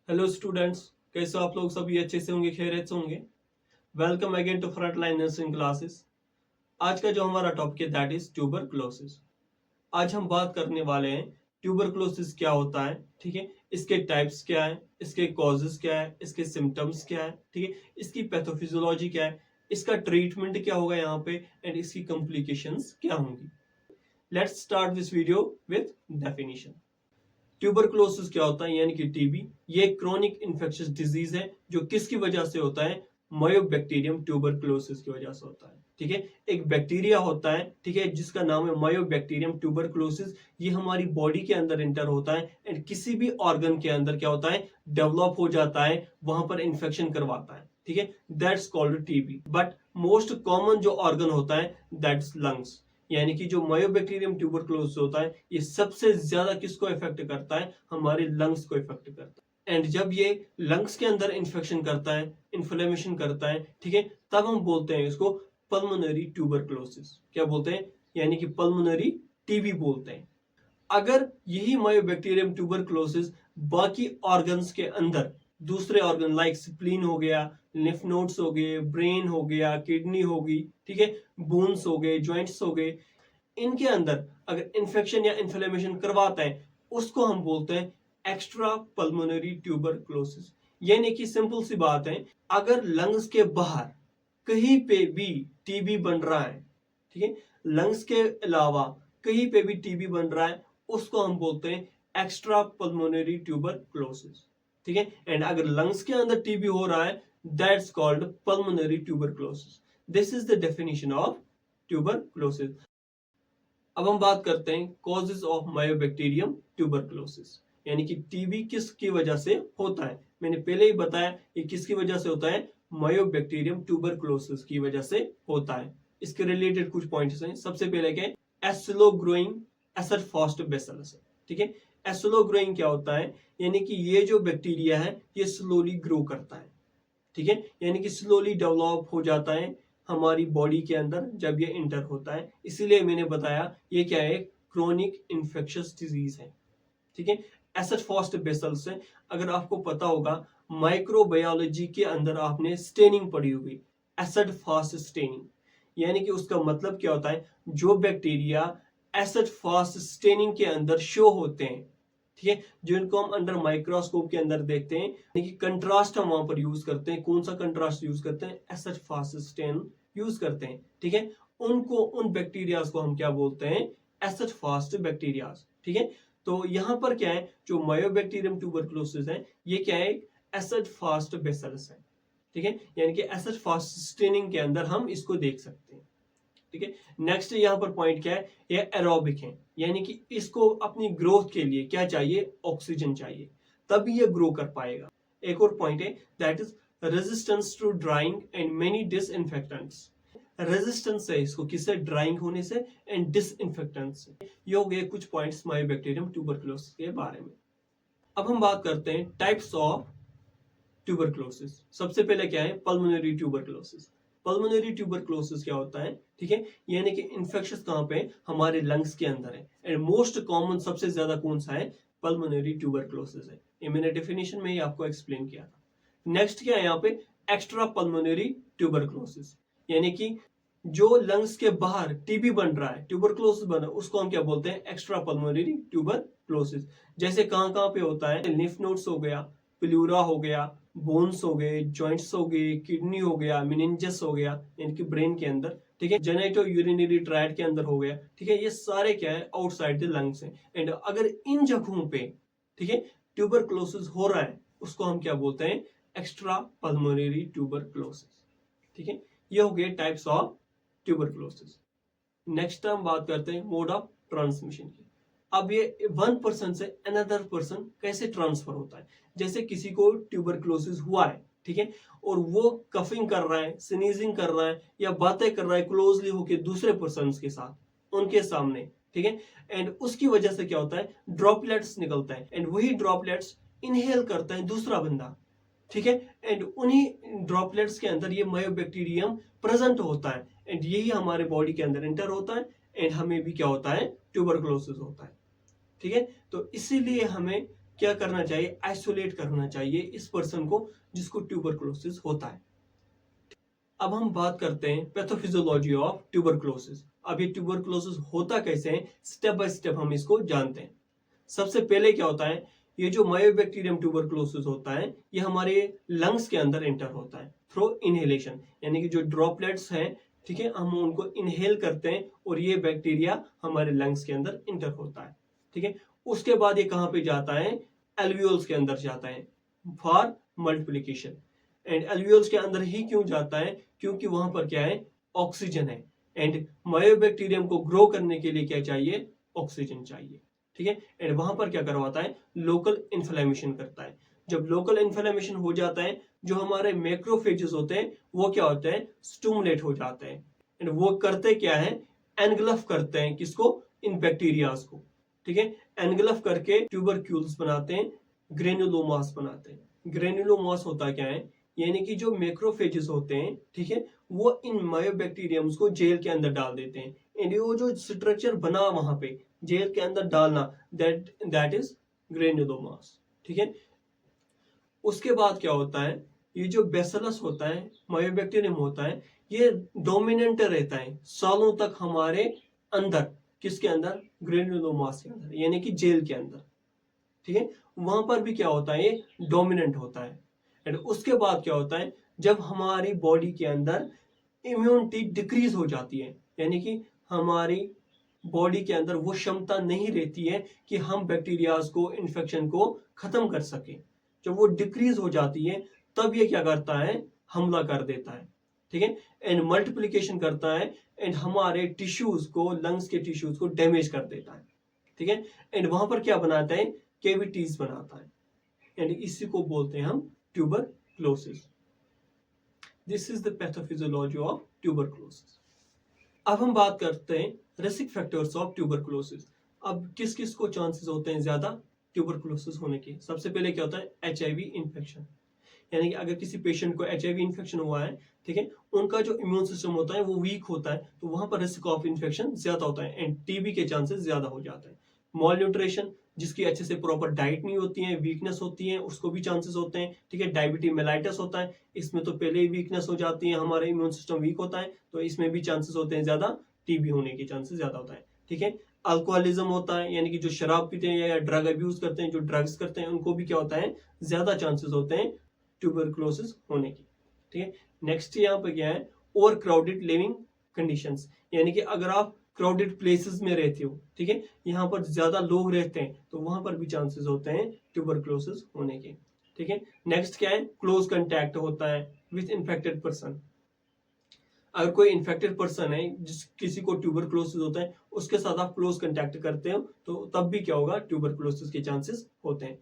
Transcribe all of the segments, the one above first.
Hello students, कैसे हो आप लोग? सभी अच्छे से होंगे, खैरियत से होंगे। Welcome again to frontline nursing classes. आज का जो हमारा टॉपिक है दैट इज ट्यूबरक्लोसिस। आज हम बात करने वाले हैं ट्यूबरक्लोसिस क्या होता है, ठीक है, इसके टाइप्स क्या है, इसके कॉजेस क्या है, इसके सिम्टम्स क्या है, ठीक है, इसकी पैथोफिजियोलॉजी क्या है, इसका ट्रीटमेंट क्या होगा यहाँ पे एंड इसकी कॉम्प्लिकेशंस क्या होंगी। Let's start this video with definition. Tuberculosis क्या होता है यानी कि टीबी। ये क्रोनिक इन्फेक्शियस डिजीज है जो किसकी वजह से होता है? मायोबैक्टीरियम ट्यूबरक्लोसिस की वजह से होता है, ठीक है। एक बैक्टीरिया होता है, ठीक है, जिसका नाम है मायोबैक्टीरियम ट्यूबरक्लोसिस। ये हमारी बॉडी के अंदर इंटर होता है एंड किसी भी ऑर्गन के अंदर क्या होता है? डेवलप हो जाता है, वहां पर इंफेक्शन करवाता है, ठीक है। That's called TB. But most common जो ऑर्गन होता है दैट्स लंग्स। यानी कि जो मायोबैक्टीरियम ट्यूबरक्लोसिस होता है ये सबसे ज्यादा किसको इफेक्ट करता है? हमारे लंग्स को इफेक्ट करता है। एंड जब ये लंग्स के अंदर इन्फेक्शन करता है, इन्फ्लेमेशन करता है, ठीक है, तब हम बोलते हैं इसको पल्मोनरी ट्यूबरक्लोसिस। क्या बोलते हैं? यानी कि पल्मोनरी टीबी बोलते हैं। अगर यही मायोबैक्टीरियम ट्यूबरक्लोसिस बाकी ऑर्गन्स के अंदर, दूसरे ऑर्गन लाइक स्प्लीन हो गया, लिम्फ नोड्स हो गए, ब्रेन हो गया, किडनी होगी, ठीक है, बोन्स हो गए, जॉइंट्स हो गए, इनके अंदर अगर इन्फेक्शन या इन्फ्लेमेशन करवाता है उसको हम बोलते हैं एक्स्ट्रा पल्मोनरी ट्यूबरक्लोसिस। यानी कि सिंपल सी बात है, अगर लंग्स के बाहर कहीं पे भी टीबी बन रहा है, ठीक है, लंग्स के अलावा कहीं पे भी टीबी बन रहा है, उसको हम बोलते हैं एक्स्ट्रा पल्मोनरी ट्यूबरक्लोसिस, ठीक है। एंड अगर लंग्स के अंदर टीबी हो रहा है that's called pulmonary tuberculosis. This is the definition of tuberculosis. अब हम बात करते हैं कॉजेज ऑफ मायोबैक्टीरियम ट्यूबरक्लोसिस, यानी कि टीबी किसकी वजह से होता है। मैंने पहले ही बताया ये किसकी वजह से होता है? मायोबैक्टीरियम ट्यूबरक्लोसिस की वजह से होता है। इसके रिलेटेड कुछ पॉइंट्स हैं। सबसे पहले क्या है? एस्लो ग्रोइंग एसिड फास्ट बेसिलस, ठीक है। एस्लो ग्रोइंग क्या होता है? यानी कि ये जो बैक्टीरिया है ये स्लोली ग्रो करता है, ठीक है, यानी कि स्लोली डेवलप हो जाता है हमारी बॉडी के अंदर जब ये इंटर होता है। इसीलिए मैंने बताया ये क्या है? क्रोनिक इन्फेक्शियस डिजीज है, ठीक है। एसिड फास्ट बेसिलस से अगर आपको पता होगा माइक्रोबायोलॉजी के अंदर आपने स्टेनिंग पढ़ी होगी, एसिड फास्ट स्टेनिंग। यानी कि उसका मतलब क्या होता है? जो बैक्टीरिया एसिड फास्ट स्टेनिंग के अंदर शो होते हैं, ठीक है, जिनको हम अंडर माइक्रोस्कोप के अंदर देखते हैं, यानी कि कंट्रास्ट हम वहां पर यूज करते हैं। कौन सा कंट्रास्ट यूज करते हैं? एसिड फास्ट स्टेन यूज करते हैं, ठीक है। उनको, उन बैक्टीरियाज को हम क्या बोलते हैं? एसिड फास्ट बैक्टीरियाज, ठीक है। तो यहां पर क्या है? जो मायोबैक्टीरियम ट्यूबरक्लोसिस है ये क्या है? एसिड फास्ट बेसिलस है, ठीक है, यानी कि एसिड फास्ट स्टेनिंग के अंदर हम इसको देख सकते हैं, ठीक है। नेक्स्ट यहाँ पर पॉइंट क्या है? ये एरोबिक है, यानी कि इसको अपनी ग्रोथ के लिए क्या चाहिए? ऑक्सीजन चाहिए, तभी ये ग्रो कर पाएगा। एक और पॉइंट है that is resistance to drying and many disinfectants. Resistance है इसको, किससे? ड्राइंग होने से एंड डिसइंफेक्टेंट से। ये हो गए कुछ पॉइंट्स मायोबैक्टीरियम ट्यूबरक्लोसिस के बारे में। अब हम बात करते हैं टाइप्स ऑफ ट्यूबरक्लोसिस। सबसे पहले क्या है? Pulmonary tuberculosis. पल्मोनरी ट्यूबरक्लोसिस क्या होता है? ठीक है, यानी कि इन्फेक्शन कहां पे? हमारे लंग्स के अंदर है। एंड मोस्ट कॉमन सबसे ज्यादा कौन सा है? पल्मोनरी ट्यूबरक्लोसिस है। ये मैंने डेफिनेशन में ही आपको एक्सप्लेन किया था। नेक्स्ट क्या है यहाँ पे? एक्स्ट्रा पल्मोनरी ट्यूबरक्लोसिस, यानी कि जो लंग्स के बाहर टीबी बन रहा है, ट्यूबरक्लोसिस बन रहा है, उसको हम क्या बोलते हैं? Extra pulmonary tuberculosis. जैसे कहां कहां पे होता है? लिम्फ नोड्स हो गया, प्लूरा हो गया, बोन्स हो गए, जॉइंट्स हो गए, किडनी हो गया, मेनिंजस हो गया, इनकी ब्रेन के अंदर, ठीक है, जेनेटो यूरिनरी ट्रैक्ट के अंदर हो गया, ठीक है। ये सारे क्या है? आउटसाइड द लंग्स हैं। एंड अगर इन जगहों पे, ठीक है, ट्यूबरक्लोसिस हो रहा है उसको हम क्या बोलते हैं? एक्स्ट्रा पल्मोनरी ट्यूबरक्लोसिस, ठीक है। ये हो गए टाइप्स ऑफ ट्यूबरक्लोसिस। नेक्स्ट हम बात करते हैं मोड ऑफ ट्रांसमिशन की। अब ये वन पर्सन से अनदर पर्सन कैसे ट्रांसफर होता है? जैसे किसी को ट्यूबरक्लोसिस हुआ है, ठीक है, और वो कफिंग कर रहा है, स्नीजिंग कर रहा है या बातें कर रहा है क्लोजली होके दूसरे पर्सन के साथ उनके सामने, ठीक है, एंड उसकी वजह से क्या होता है? ड्रॉपलेट्स निकलता है एंड वही ड्रॉपलेट्स इनहेल करता है दूसरा बंदा, ठीक है, एंड उन्हीं ड्रॉपलेट्स के अंदर ये मायोबैक्टीरियम प्रेजेंट होता है एंड यही हमारे बॉडी के अंदर एंटर होता है एंड हमें भी क्या होता है? ट्यूबरक्लोसिस होता है, ठीक है। तो इसीलिए हमें क्या करना चाहिए, आइसोलेट करना चाहिए इस पर्सन को जिसको ट्यूबरकुलोसिस होता है। अब हम बात करते हैं पैथोफिजियोलॉजी ऑफ ट्यूबरकुलोसिस। अब ये ट्यूबरकुलोसिस होता कैसे है, स्टेप बाय स्टेप हम इसको जानते हैं। सबसे पहले क्या होता है, ये जो मायोबैक्टीरियम ट्यूबरकुलोसिस होता है ये हमारे लंग्स के अंदर एंटर होता है थ्रू इनहेलेशन, यानी कि जो ड्रॉपलेट्स हैं, ठीक है, हम उनको इनहेल करते हैं और ये बैक्टीरिया हमारे लंग्स के अंदर एंटर होता है, ठीक है। उसके बाद ये कहाँ पे जाता है, एल्वियोल्स के अंदर जाता है फॉर मल्टीप्लिकेशन। एंड एल्वियोल्स के अंदर ही क्यों जाता है, क्योंकि वहां पर क्या है, ऑक्सीजन है। एंड मायोबैक्टीरियम को ग्रो करने के लिए क्या चाहिए, ऑक्सीजन चाहिए, ठीक है। एंड वहां पर क्या करवाता है, लोकल इन्फ्लेमेशन करता है। जब लोकल इन्फ्लेमेशन हो जाता है, जो हमारे मैक्रोफेजेस होते हैं वो क्या होते हैं, स्टिमुलेट हो जाते हैं। एंड वो करते क्या है, एनगल्फ करते हैं किसको, इन बैक्टीरियाज को, ठीक है। एनगल्फ करके ट्यूबरक्यूल्स बनाते हैं, ग्रेन्युलोमास बनाते हैं। ग्रेन्युलोमास होता क्या है, यानी कि जो मैक्रोफेजेस होते हैं, ठीक है, वो इन मायोबैक्टीरियम्स को जेल के अंदर डाल देते हैं। एंड वो जो स्ट्रक्चर बना वहां पे जेल के अंदर डालना, दैट इज ग्रेन्युलोमास, ठीक है। उसके बाद क्या होता है, ये जो बेसिलस होता है, मायोबैक्टीरियम होता है, ये डोमिनेंट रहता है सालों तक हमारे अंदर, किसके अंदर, ग्रेन्युलोमास के अंदर, यानी कि जेल के अंदर, ठीक है। वहां पर भी क्या होता है, ये डोमिनेंट होता है। एंड उसके बाद क्या होता है, जब हमारी बॉडी के अंदर इम्यूनिटी डिक्रीज हो जाती है, यानी कि हमारी बॉडी के अंदर वो क्षमता नहीं रहती है कि हम बैक्टीरियाज को, इन्फेक्शन को खत्म कर सके, जब वो डिक्रीज हो जाती है तब ये क्या करता है, हमला कर देता है, ठीक है। एंड मल्टीप्लिकेशन करता है एंड हमारे टिश्यूज को, लंग्स के टिश्यूज को डैमेज कर देता है, ठीक है। एंड वहां पर क्या बनाता है, कैविटीज बनाता है। एंड इसी को बोलते हैं हम tuberculosis. This is the pathophysiology of tuberculosis. अब हम बात करते हैं रिस्क फैक्टर्स ऑफ ट्यूबरकुलोसिस। अब किस किस को चांसेस होते हैं ज्यादा ट्यूबरकुलोसिस होने के। सबसे पहले क्या होता है, एचआईवी इन्फेक्शन, यानी कि अगर किसी पेशेंट को एचआईवी इन्फेक्शन हुआ है, ठीक है, उनका जो इम्यून सिस्टम होता है वो वीक होता है, तो वहां पर रिस्क ऑफ इन्फेक्शन ज्यादा होता है एंड टीबी के चांसेस ज्यादा हो जाते हैं। मॉल न्यूट्रिशन, जिसकी अच्छे से प्रॉपर डाइट नहीं होती है, वीकनेस होती है, उसको भी चांसेस होते हैं, ठीक है। डायबिटीज मेलाइटिस होता है, इसमें तो पहले ही वीकनेस हो जाती है, हमारा इम्यून सिस्टम वीक होता है, तो इसमें भी चांसेस होते हैं ज्यादा, टीबी होने के चांसेस ज्यादा होता है, ठीक है। अल्कोहलिज्म होता है, यानी कि जो शराब पीते हैं या ड्रग अब्यूज करते हैं, जो ड्रग्स करते हैं, उनको भी क्या होता है, ज्यादा चांसेस होते हैं ट्यूबरकुलोसिस होने की, ठीक है। नेक्स्ट यहाँ पे क्या है, ओवर क्राउडेड लिविंग कंडीशंस, यानी कि अगर आप क्राउडेड प्लेसेस में रहते हो, ठीक है, यहाँ पर ज्यादा लोग रहते हैं, तो वहां पर भी चांसेस होते हैं ट्यूबरकुलोसिस होने के, ठीक है। नेक्स्ट क्या है, क्लोज कंटैक्ट होता है विथ इन्फेक्टेड पर्सन। अगर कोई इन्फेक्टेड पर्सन है, जिस किसी को ट्यूबरकुलोसिस होता है, उसके साथ आप क्लोज कंटैक्ट करते हो, तो तब भी क्या होगा, ट्यूबरकुलोसिस के चांसेस होते हैं।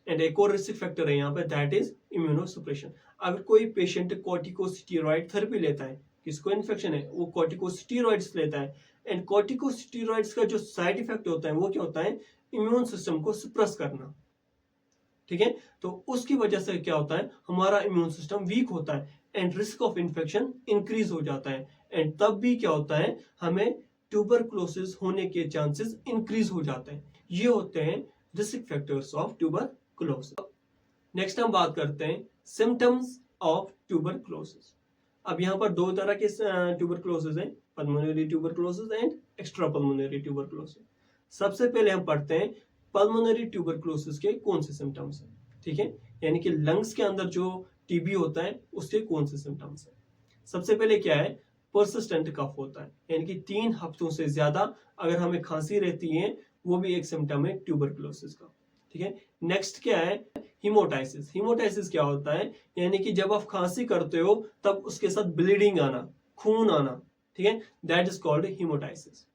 एंड एक और रिस्क फैक्टर है यहाँ पे, दैट इज इम्यूनोसप्रेशन। अगर कोई पेशेंट कॉर्टिकोस्टेरॉइड थेरेपी लेता है, किसको इन्फेक्शन है, वो कॉर्टिकोस्टेरॉइड्स लेता है, एंड कॉर्टिकोस्टेरॉइड्स का जो साइड इफेक्ट होता है वो क्या होता है, इम्यून सिस्टम को सप्रेस करना, ठीक है। तो उसकी वजह से क्या होता है, हमारा इम्यून सिस्टम वीक होता है and risk of infection increase हो जाता है, एंड तब भी क्या होता है, हमें ट्यूबरकुलोसिस होने के चांसेस इंक्रीज हो जाते हैं। ये होते हैं risk factors of tuberculosis. Next हम बात करते हैं सिम्टम्स ऑफ ट्यूबरकुलोसिस। अब यहाँ पर दो तरह के ट्यूबरकुलोसिस हैं, pulmonary tuberculosis and extra pulmonary tuberculosis. सबसे पहले हम पढ़ते हैं पल्मोनरी ट्यूबरकुलोसिस के कौन से सिम्टम्स हैं, ठीक है, यानी कि लंग्स के अंदर जो टीबी होता है उसके कौन से सिम्टम्स हैं। सबसे पहले क्या है, परसिस्टेंट कफ होता है, यानी कि 3 हफ्तों से ज्यादा अगर हमें खांसी रहती है, वो भी एक सिम्टम है ट्यूबरकुलोसिस का, ठीक है। नेक्स्ट क्या है, हिमोटाइसिस। हिमोटाइसिस क्या होता है, यानी कि जब आप खांसी करते हो तब उसके साथ ब्लीडिंग आना, खून आना, ठीक है, दैट इज कॉल्ड हिमोटाइसिस।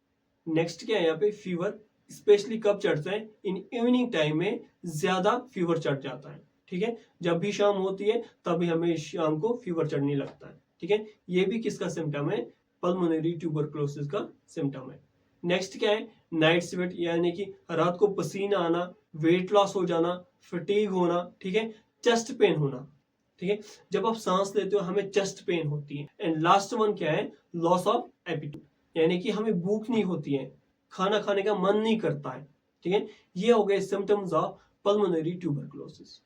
नेक्स्ट क्या है यहाँ पे, फीवर। स्पेशली कब चढ़ता है, इन इवनिंग टाइम में ज्यादा फीवर चढ़ जाता है, ठीक है। जब भी शाम होती है तभी हमें शाम को फीवर चढ़ने लगता है, ठीक है। ये भी किसका सिम्टम है, पल्मोनरी ट्यूबरकुलोसिस का सिम्टम है। नेक्स्ट क्या है, नाइट स्वेट, यानी कि रात को पसीना आना, वेट लॉस हो जाना, फटीग होना, ठीक है, चेस्ट पेन होना, ठीक है। जब आप सांस लेते हो हमें चेस्ट पेन होती है। एंड लास्ट वन क्या है, लॉस ऑफ एपिटाइट, यानी कि हमें भूख नहीं होती है, खाना खाने का मन नहीं करता है, ठीक है। ये हो गए symptoms of pulmonary tuberculosis.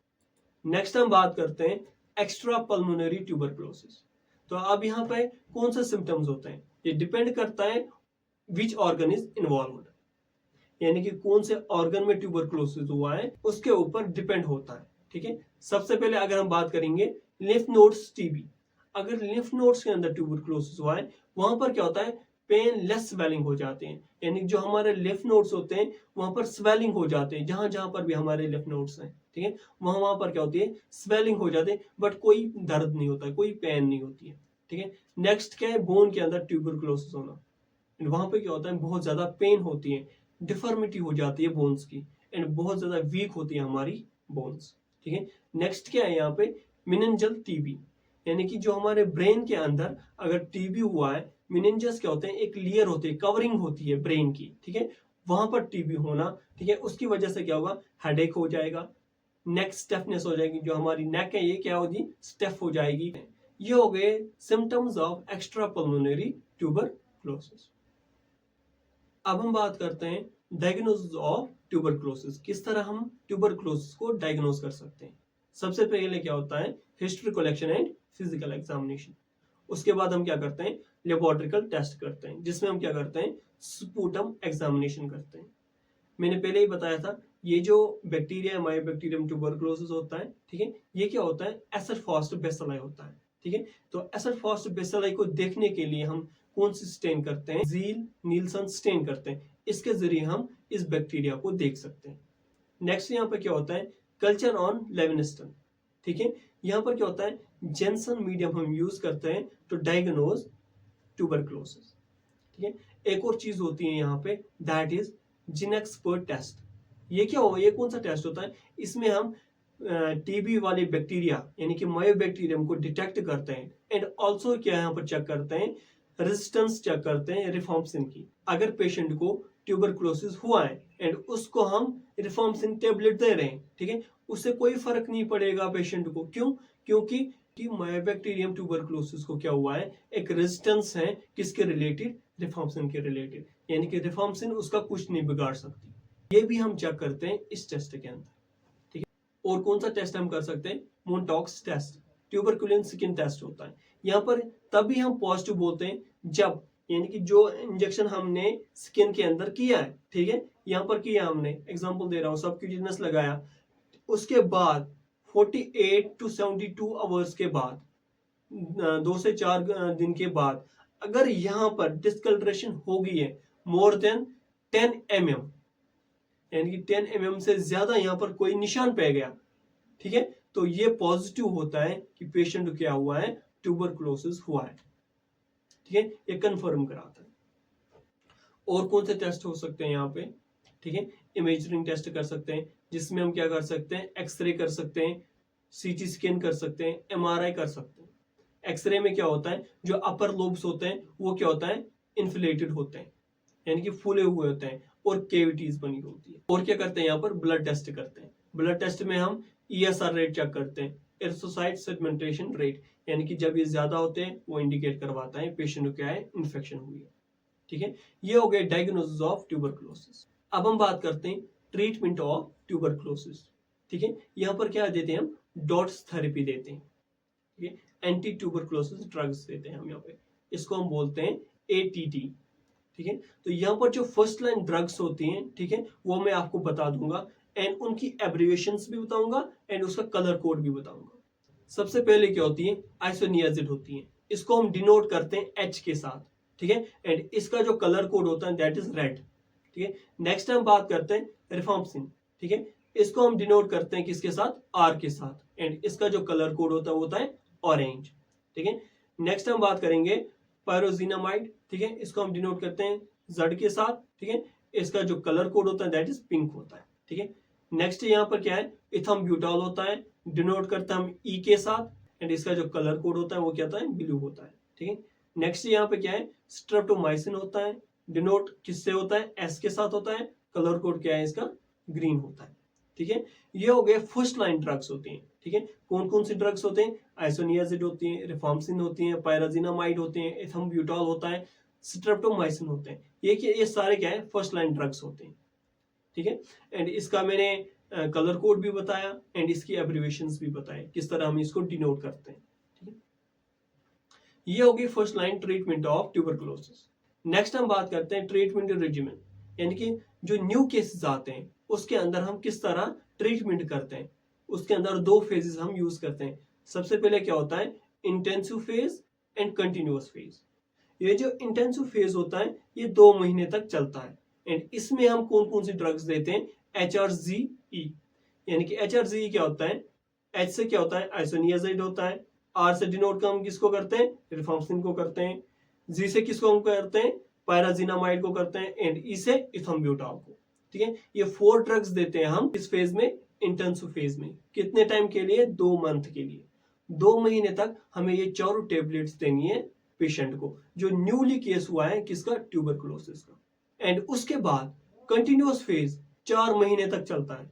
Next हम बात करते हैं एक्स्ट्रा पल्मोनरी ट्यूबरकुलोसिस। तो अब यहाँ पे कौन से सिम्टम्स होते हैं, ये डिपेंड करता है विच ऑर्गन इज इन्वॉल्व्ड, यानी कि कौन से ऑर्गन में ट्यूबरकुलोसिस हुआ है उसके ऊपर डिपेंड होता है। ठीक है, सबसे पहले अगर हम बात करेंगे लिम्फ नोड्स टीबी, अगर लिम्फ नोड्स के अंदर ट्यूबरकुलोसिस हुआ है वहां पर क्या होता है, पेन लेस स्वेलिंग हो जाते हैं, यानी जो हमारे लिम्फ नोड्स होते हैं वहां पर स्वेलिंग हो जाते हैं, जहां जहां पर भी हमारे लिम्फ नोड्स हैं, ठीक है, वहां वहां पर क्या होती है, स्वेलिंग हो जाते हैं, बट कोई दर्द नहीं होता है, कोई पेन नहीं होती है। ठीक है, नेक्स्ट क्या है, बोन के अंदर ट्यूबरकुलोसिस होना, वहां पे क्या होता है, बहुत ज्यादा पेन होती है, डिफॉर्मिटी हो जाती है बोन्स की, एंड बहुत ज्यादा वीक होती है हमारी बोन्स। ठीक है, नेक्स्ट क्या है यहाँ पे, मिनेंजल टीबी, यानी कि जो हमारे ब्रेन के अंदर अगर टीबी हुआ है, मिनेंजस क्या होते हैं, एक लेयर होती है, कवरिंग होती है ब्रेन की, ठीक है, वहां पर टीबी होना, ठीक है, उसकी वजह से क्या होगा, हेडेक हो जाएगा, नेक स्टेफनेस हो जाएगी, जो हमारी नेक है ये क्या होगी, स्टेफ हो जाएगी। ये हो गए symptoms of extra pulmonary tuberculosis. अब हम बात करते हैं डायग्नोसिस ऑफ ट्यूबरकुलोसिस, किस तरह हम ट्यूबरकुलोसिस को डायग्नोस कर सकते हैं। सबसे पहले क्या होता है, history collection and physical examination. उसके बाद हम क्या करते हैं, लेबोरेटरिकल टेस्ट करते हैं, जिसमें हम क्या करते हैं, स्पूटम एग्जामिनेशन करते हैं। मैंने पहले ही बताया था, ये जो बैक्टीरिया है, मायोबैक्टीरियम ट्यूबरकुलोसिस होता है, ठीक है, ये क्या होता है, एसिड फास्ट बेसिली होता है। ठीक है, तो एसिड फास्ट बेसिली को देखने के लिए हम कौन सी स्टेन करते हैं, जील नीलसन स्टेन करते हैं, इसके जरिए हम इस बैक्टीरिया को देख सकते हैं। नेक्स्ट यहाँ पे क्या होता है, कल्चर ऑन लेविनस्टन। ठीक है, यहाँ पर क्या होता है, जेंसन मीडियम हम यूज करते हैं टू डायग्नोज ट्यूबरकुलोसिस। ठीक है, एक और चीज होती है यहाँ पे, दैट इज जिनेक्सपर्ट टेस्ट। ये क्या हो, ये कौन सा टेस्ट होता है, इसमें हम टीबी वाले बैक्टीरिया यानी कि मायोबैक्टीरियम को डिटेक्ट करते हैं, एंड ऑल्सो क्या यहाँ पर चेक करते हैं, रेजिस्टेंस चेक करते हैं रिफॉर्मसिन की। अगर पेशेंट को ट्यूबरकुलोसिस हुआ है एंड उसको हम रिफॉर्मसिन टेबलेट दे रहे हैं, ठीक है, उससे कोई फर्क नहीं पड़ेगा पेशेंट को। क्यों, क्योंकि मायोबैक्टीरियम ट्यूबरकुलोसिस को क्या हुआ है, एक रेजिस्टेंस है, किसके रिलेटेड, रिफॉर्मसिन के रिलेटेड, यानी कि रिफॉर्मसिन उसका कुछ नहीं बिगाड़ सकती। ये भी हम चेक करते हैं इस टेस्ट के अंदर। ठीक है, और कौन सा टेस्ट हम कर सकते हैं, मोनटॉक्स टेस्ट, ट्यूबरकुलिन स्किन टेस्ट होता है। यहाँ पर तभी हम पॉजिटिव बोलते हैं जब, यानी कि जो इंजेक्शन हमने स्किन के अंदर किया है, ठीक है, यहाँ पर किया हमने, एग्जांपल दे रहा हूँ, सबक्यूटेनियस लगाया, उसके बाद 48 to 72 आवर्स के बाद, 2 से 4 दिन के बाद, अगर यहाँ पर डिस्कलरेशन हो गई है मोर देन 10 mm, यानी कि 10 mm से ज्यादा यहाँ पर कोई निशान पै गया, ठीक है, तो ये पॉजिटिव होता है कि पेशेंट को क्या हुआ है, ट्यूबरकुलोसिस हुआ है। ठीक है, ये कंफर्म कराता है। और कौन से टेस्ट हो सकते हैं यहाँ पे, ठीक है, इमेजिंग टेस्ट कर सकते हैं, जिसमें हम क्या कर सकते हैं, एक्सरे कर सकते हैं, सीटी स्कैन कर सकते हैं, एमआरआई कर सकते हैं। एक्सरे में क्या होता है, जो अपर लोब्स होते हैं वो क्या होता है, इन्फ्लेटेड होते हैं, यानी कि फूले हुए होते हैं, और केविटीज बनी होती है। और क्या करते हैं, यहाँ पर ब्लड टेस्ट करते हैं। ब्लड टेस्ट में हम ESR रेट चेक करते हैं, एरिथ्रोसाइट सेडिमेंटेशन रेट, यानी कि जब ये ज्यादा होते हैं वो इंडिकेट करवाता है पेशेंट को क्या है, इन्फेक्शन हुई है। ठीक है, ये हो गए डायग्नोसिस ऑफ ट्यूबरकुलोसिस। अब हम बात करते हैं ट्रीटमेंट ऑफ ट्यूबरकुलोसिस। ठीक है, यहाँ पर क्या देते हैं हम, डॉट्स थेरेपी देते हैं, ठीक है, एंटी ट्यूबरकुलोसिस ड्रग्स देते हैं हम यहाँ पे, इसको हम बोलते हैं ATT। ठीक है, तो यहाँ पर जो फर्स्ट लाइन ड्रग्स होती हैं, ठीक है, वो मैं आपको बता दूंगा, एंड उनकी एब्रिविएशंस भी बताऊंगा, एंड उसका कलर कोड भी बताऊंगा। सबसे पहले क्या होती है, आइसोनियाजिड होती है, इसको हम डिनोट करते हैं H के साथ, ठीक है, एंड इसका जो कलर कोड होता है दैट इज रेड। ठीक है, नेक्स्ट हम बात करते हैं रिफॉर्मसिन, ठीक है, इसको हम डिनोट करते हैं किसके साथ, R के साथ, एंड इसका जो कलर कोड होता है ऑरेंज। ठीक है, नेक्स्ट हम बात करेंगे पायरोजिनामाइड, ठीक है, इसको हम डिनोट करते हैं Z के साथ, ठीक है, इसका जो कलर कोड होता है दैट इज पिंक होता है। ठीक है, नेक्स्ट यहाँ पर क्या है, इथाम्ब्यूटॉल होता है, डिनोट करते हैं हम E के साथ, एंड इसका जो कलर कोड होता है वो क्या होता है, ब्लू होता है। ठीक है, नेक्स्ट यहाँ पे क्या है, स्ट्रेप्टोमाइसिन होता है, डिनोट किससे होता है, S के साथ होता है, कलर कोड क्या है इसका, ग्रीन होता है। ठीक है, ये हो गए फर्स्ट लाइन ड्रग्स होती हैं। ठीक है, कौन कौन सी ड्रग्स होते हैं, आइसोनियाजिड होती है, रिफॉर्मसिन होती है, पायराजिनामाइड होते हैं, इथाम्ब्यूटॉल होता है, स्ट्रेप्टोमाइसिन होते हैं। ये सारे क्या है, फर्स्ट लाइन ड्रग्स होते हैं। ठीक है, एंड इसका मैंने कलर कोड भी बताया एंड इसकी एब्रिविएशंस भी बताए, किस तरह हम इसको डिनोट करते हैं। ठीक है, ये होगी first line treatment of tuberculosis. Next हम बात करते हैं ट्रीटमेंट रेजिमेन, यानी कि जो न्यू केसेस आते हैं उसके अंदर हम किस तरह ट्रीटमेंट करते हैं। उसके अंदर दो फेजेस हम यूज करते हैं। सबसे पहले क्या होता है, intensive phase and continuous phase. ये जो इंटेंसिव फेज होता है ये 2 महीने तक चलता है एंड इसमें हम कौन कौन सी ड्रग्स देते हैं, HRGE, यानी कि HRGE क्या होता है, H से क्या होता है, आइसोनियाजाइड होता है, R से डिनोट हम किसको करते हैं, रिफाम्पिसिन को करते हैं, G से किसको हम करते हैं, पायराजिनामाइड को करते हैं एंड E से इथम्ब्यूटाल को। ठीक है, ये 4 ड्रग्स देते हैं हम इस फेज में, इंटेंसिव फेज में। कितने टाइम के लिए, 2 मंथ के लिए। 2 महीने तक हमें ये चारों टेबलेट्स देनी है पेशेंट को जो न्यूली केस हुआ है किसका, ट्यूबरकुलोसिस का। एंड उसके बाद कंटिन्यूअस फेज 4 महीने तक चलता है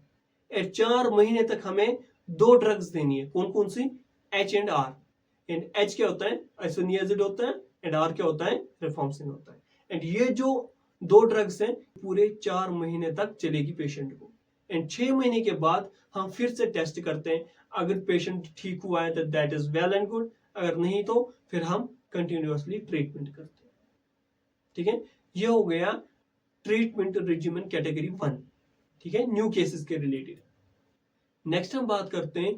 एंड 4 महीने तक हमें 2 ड्रग्स देनी है। कौन कौन सी, H and R। And H क्या होता है, आइसोनियाजिड होता है एंड R क्या होता है, रिफाम्पिसिन होता है। एंड ये जो 2 ड्रग्स हैं पूरे 4 महीने तक चलेगी पेशेंट को एंड 6 महीने के बाद हम फिर से टेस्ट करते हैं। अगर पेशेंट ठीक हुआ है तो that is well and good, अगर नहीं तो फिर हम कंटिन्यूअसली ट्रीटमेंट करते हैं। ठीक है, ये हो गया ट्रीटमेंट रेजिमेन कैटेगरी 1। ठीक है, न्यू केसेस के रिलेटेड। नेक्स्ट हम बात करते हैं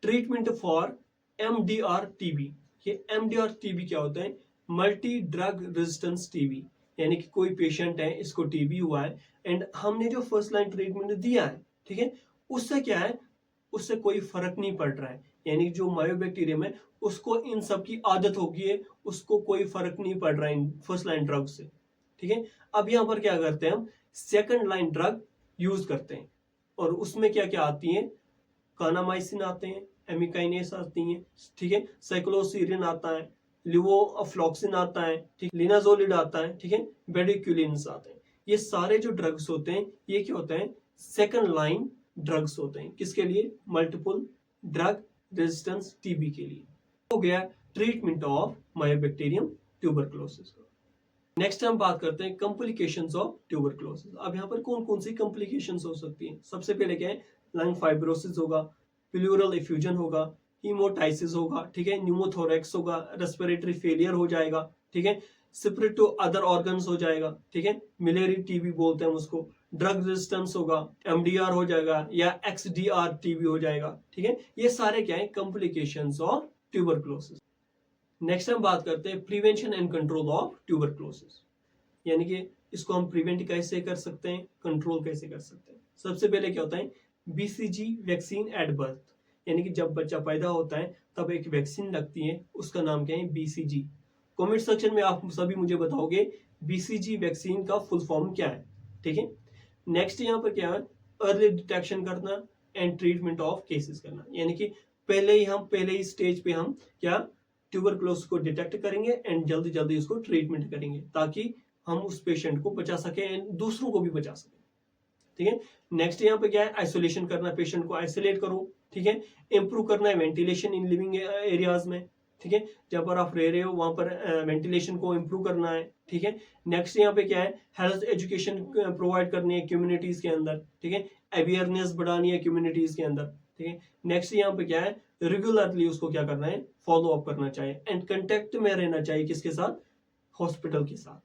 ट्रीटमेंट फॉर MDR TB। ये MDR TB क्या होता है, मल्टी ड्रग रेजिस्टेंस TB, यानी कि कोई पेशेंट है इसको TB हुआ है एंड हमने जो फर्स्ट लाइन ट्रीटमेंट दिया है, ठीक है, उससे क्या है, उससे कोई फर्क नहीं पड़ रहा है, यानी जो मायोबैक्टीरियम है उसको इन सब की आदत होगी है, उसको कोई फर्क नहीं पड़ रहा है फर्स्ट लाइन ड्रग से। ठीक है, अब यहाँ पर क्या करते हैं, हम सेकंड लाइन ड्रग यूज करते हैं और उसमें क्या क्या आती है, कानामाइसिन आते हैं, एमिकाइनेस आती हैं, ठीक है, साइक्लोसीरिन आता है, लिवोफ्लॉक्सिन आता है, ठीक, लिनाजोलिड आता है, ठीक है, बेडिक्यूलिन्स आते हैं। ये सारे जो ड्रग्स होते हैं ये क्या होते हैं, सेकंड लाइन ड्रग्स होते हैं। किसके लिए, मल्टीपल ड्रग रेजिस्टेंस TB के लिए। हो गया treatment of Mycobacterium tuberculosis. Next हम बात करते हैं कॉम्प्लिकेशंस ऑफ ट्यूबरकुलोसिस। अब यहाँ पर कौन कौन सी कॉम्प्लिकेशंस हो सकती हैं। सबसे पहले क्या है, लंग फाइब्रोसिस होगा, प्लूरल इफ्यूजन होगा, हीमोटाइसिस होगा, ठीक है, न्यूमोथोरेक्स होगा, रेस्पिरेटरी फेलियर हो जाएगा, ठीक है, स्प्रेड टू अदर ऑर्गन्स हो जाएगा, ठीक है, मिलियरी TB बोलते हैं उसको, ड्रग रेजिस्टेंस होगा, MDR हो जाएगा या XDR TB हो जाएगा। ठीक है, ये सारे क्या है, कॉम्प्लिकेशंस ऑफ ट्यूबरकुलोसिस। नेक्स्ट हम बात करते हैं prevention and control of tuberculosis, यानी कि इसको हम प्रिवेंट कैसे कर सकते हैं, कंट्रोल कैसे कर सकते हैं। सबसे पहले क्या होता है, BCG वैक्सीन एट बर्थ, यानी कि जब बच्चा पैदा होता है तब एक वैक्सीन लगती है, उसका नाम क्या है, BCG। कमेंट सेक्शन में आप सभी मुझे बताओगे BCG वैक्सीन का फुल फॉर्म क्या है। ठीक है, नेक्स्ट यहाँ पर क्या है, अर्ली डिटेक्शन करना एंड ट्रीटमेंट ऑफ केसेस करना, यानी कि पहले ही स्टेज पे हम क्या ट्यूबरकुलोसिस को डिटेक्ट करेंगे एंड जल्दी जल्दी उसको ट्रीटमेंट करेंगे ताकि हम उस पेशेंट को बचा सके एंड दूसरों को भी बचा सके। ठीक है, नेक्स्ट यहाँ पे क्या है, आइसोलेशन करना, पेशेंट को आइसोलेट करो, ठीक है, इंप्रूव करना है वेंटिलेशन इन लिविंग एरियाज में, ठीक है, जहाँ पर आप रह रहे हो वहां पर वेंटिलेशन को इंप्रूव करना है। ठीक है, नेक्स्ट यहाँ पे क्या है, हेल्थ एजुकेशन प्रोवाइड करनी है कम्युनिटीज के अंदर, ठीक है, अवेयरनेस बढ़ानी है कम्युनिटीज के अंदर। ठीक है, नेक्स्ट यहाँ पे क्या है, रेगुलरली उसको क्या करना है, फॉलो अप करना चाहिए एंड कंटेक्ट में रहना चाहिए किसके साथ, हॉस्पिटल के साथ।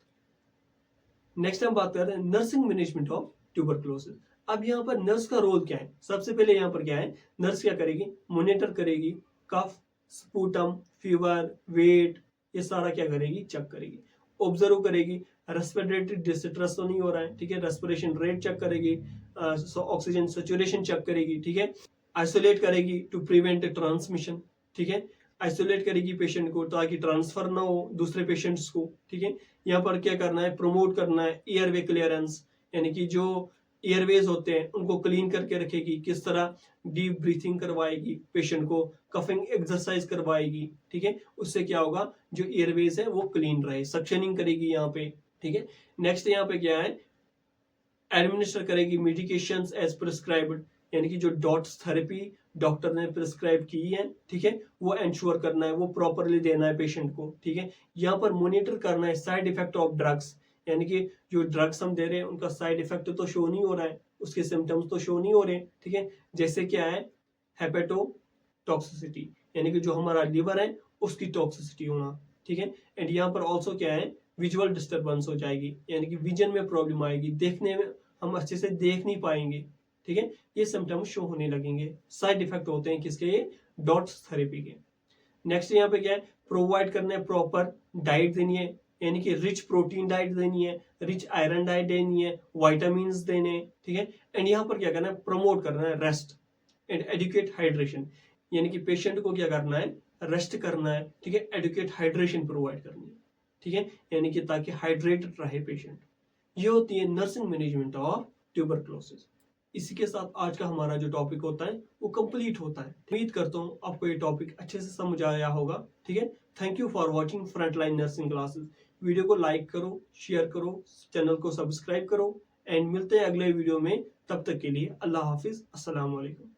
नेक्स्ट हम बात कर रहे हैं नर्सिंग मैनेजमेंट ऑफ ट्यूबरकुलोसिस। अब यहाँ पर नर्स का रोल क्या है, सबसे पहले यहाँ पर क्या है, नर्स क्या करेगी, मॉनिटर करेगी, कफ, स्पूटम, फीवर, वेट, ये सारा क्या करेगी, चेक करेगी, ऑब्जर्व करेगी, रेस्पिरेटरी डिस्ट्रेस तो नहीं हो रहा है, ठीक है, रेस्पिरेशन रेट चेक करेगी, ऑक्सीजन सैचुरेशन चेक करेगी, ठीक है, आइसोलेट करेगी टू प्रिवेंट ट्रांसमिशन, ठीक है, आइसोलेट करेगी पेशेंट को ताकि ट्रांसफर ना हो दूसरे पेशेंट्स को। ठीक है, यहाँ पर क्या करना है, प्रमोट करना है एयरवे क्लियरेंस, यानी कि जो एयरवेज होते हैं उनको क्लीन करके रखेगी, किस तरह डीप ब्रीथिंग करवाएगी पेशेंट को, कफिंग एक्सरसाइज करवाएगी। ठीक है, उससे क्या होगा, जो एयरवेज है वो क्लीन रहे, सक्शनिंग करेगी यहाँ पे। ठीक है, नेक्स्ट यहाँ पे क्या है, एडमिनिस्टर करेगी मेडिकेशंस एज प्रिस्क्राइब्ड, यानी कि जो डॉट्स थेरेपी डॉक्टर ने प्रिस्क्राइब की है, ठीक है, वो एंश्योर करना है, वो प्रॉपरली देना है पेशेंट को। ठीक है, यहाँ पर मॉनिटर करना है साइड इफेक्ट ऑफ ड्रग्स, यानी कि जो ड्रग्स हम दे रहे हैं उनका साइड इफेक्ट तो शो नहीं हो रहा है, उसके सिम्टम्स तो शो नहीं हो रहे हैं, ठीक है। जैसे क्या है, हेपेटोटॉक्सिसिटी, यानी कि जो हमारा लिवर है उसकी टॉक्सिसिटी होना, ठीक है। एंड यहाँ पर ऑल्सो क्या है, विजुअल डिस्टर्बेंस हो जाएगी, यानी कि विजन में प्रॉब्लम आएगी, देखने में हम अच्छे से देख नहीं पाएंगे, ठीक है। ये सिम्टम्स शो होने लगेंगे, साइड इफेक्ट होते हैं किसके, ये डॉट्स थेरेपी के। नेक्स्ट यहाँ पे क्या है, प्रोवाइड करना है प्रॉपर डाइट देनी है, यानी कि रिच प्रोटीन डाइट देनी है, रिच आयरन डाइट देनी है, वाइटामिन देने, ठीक है। एंड यहाँ पर क्या करना है, प्रमोट करना है रेस्ट एंड एडुकेट हाइड्रेशन, यानी कि पेशेंट को क्या करना है, रेस्ट करना है, ठीक है। एडुकेट हाइड्रेशन प्रोवाइड करनी है, ठीक है, यानी कि ताकि हाइड्रेटेड रहे पेशेंट। ये होती है नर्सिंग मैनेजमेंट ऑफ ट्यूबरक्लोसिस। इसी के साथ आज का हमारा जो टॉपिक होता है वो कंप्लीट होता है। उम्मीद करता हूँ आपको ये टॉपिक अच्छे से समझ आया होगा, ठीक है। Thank you for watching frontline nursing classes. Video को लाइक करो, शेयर करो, चैनल को सब्सक्राइब करो एंड मिलते हैं अगले वीडियो में। तब तक के लिए अल्लाह हाफिज, अस्सलाम वालेकुम।